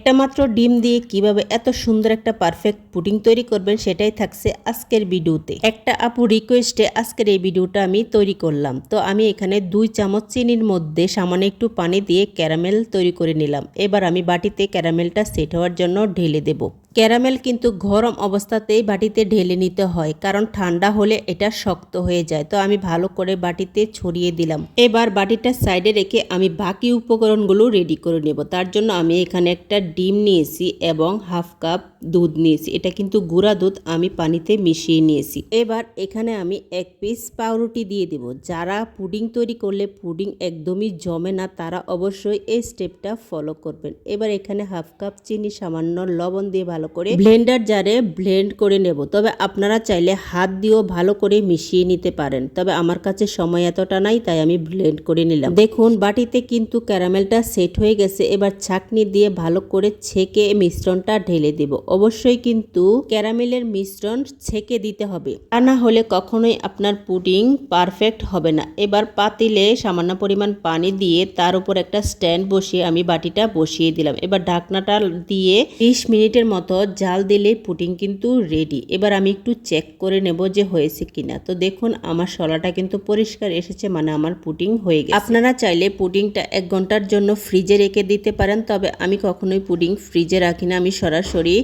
একটা মাত্র ডিম দিয়ে কিভাবে এত সুন্দর একটা পারফেক্ট পুডিং তৈরি করবেন সেটাই থাকছে আজকের ভিডিওতে। একটা আপু রিকোয়েস্টে আজকের এই ভিডিওটা আমি তৈরি করলাম। তো আমি এখানে 2 চামচ চিনির মধ্যে সামান্য একটু পানি দিয়ে ক্যারামেল তৈরি করে নিলাম। এবার আমি বাটিতে ক্যারামেলটা সেট হওয়ার জন্য ঢেলে দেব। ক্যারামেল কিন্তু গরম অবস্থাতেই বাটিতে ঢেলে নিতে হয়, কারণ ঠান্ডা হলে এটা শক্ত হয়ে যায়। তো আমি ভালো করে বাটিতে ছড়িয়ে দিলাম। এবার বাটিটা সাইডে রেখে আমি বাকি উপকরণগুলো রেডি করে নেব। তার জন্য আমি এখানে একটা ডিম নিয়েছি এবং হাফ কাপ দুধ নিয়েছি। এটা কিন্তু গুঁড়া দুধ আমি পানিতে মিশিয়ে নিয়েছি। এবার এখানে আমি 1 পিস পাউরুটি দিয়ে দেব। যারা পুডিং তৈরি করলে পুডিং একদমই জমে না, তারা অবশ্যই এই স্টেপটা ফলো করবেন। এবার এখানে হাফ কাপ চিনি, সামান্য লবণ দিয়ে ভালো করে ব্লেন্ডার জারে ব্লেন্ড করে নেব। তবে আপনারা চাইলে হাত দিয়েও ভালো করে মিশিয়ে নিতে পারেন, তবে আমার কাছে সময় এতটা নাই, তাই আমি ব্লেন্ড করে নিলাম। দেখুন বাটিতে কিন্তু ক্যারামেলটা সেট হয়ে গেছে। এবার ছাঁকনি দিয়ে ভালো করে ছেঁকে মিশ্রণটা ঢেলে দেব। অবশ্যই কিন্তু ক্যারামেলের মিশ্রণ ছেঁকে দিতে হবে, তা না হলে কখনোই আপনার পুডিং পারফেক্ট হবে না। এবার পাতিলে সামান্য পরিমাণ পানি দিয়ে তার উপর একটা স্ট্যান্ড বসিয়ে আমি বাটিটা বসিয়ে দিলাম। এবার ঢাকনাটা দিয়ে 20 মিনিটের মতো জাল দিলে পুডিং কিন্তু রেডি। এবার আমি একটু চেক করে নেব যে হয়েছে কিনা। তো দেখুন আমার শলাটা কিন্তু পরিষ্কার এসেছে, মানে আমার পুডিং হয়ে গেছে। আপনারা চাইলে পুডিংটা 1 ঘন্টার জন্য ফ্রিজে রেখে দিতে পারেন, তবে আমি কখনোই পুডিং ফ্রিজে রাখি না, আমি সরাসরি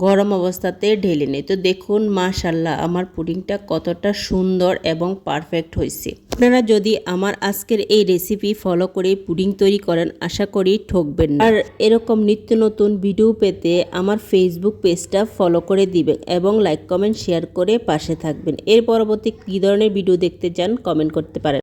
গরম অবস্থাতে ঢেলে নিই। তো দেখুন মাশাআল্লাহ আমার পুডিংটা কতটা সুন্দর এবং পারফেক্ট হয়েছে। আপনারা যদি আমার আজকের এই রেসিপি ফলো করে পুডিং তৈরি করেন, আশা করি ঠকবেন না। আর এরকম নিত্য নতুন ভিডিও পেতে আমার ফেসবুক পেজটা ফলো করে দিবেন এবং লাইক কমেন্ট শেয়ার করে পাশে থাকবেন। এর পরবর্তী কী ধরনের ভিডিও দেখতে চান কমেন্ট করতে পারেন।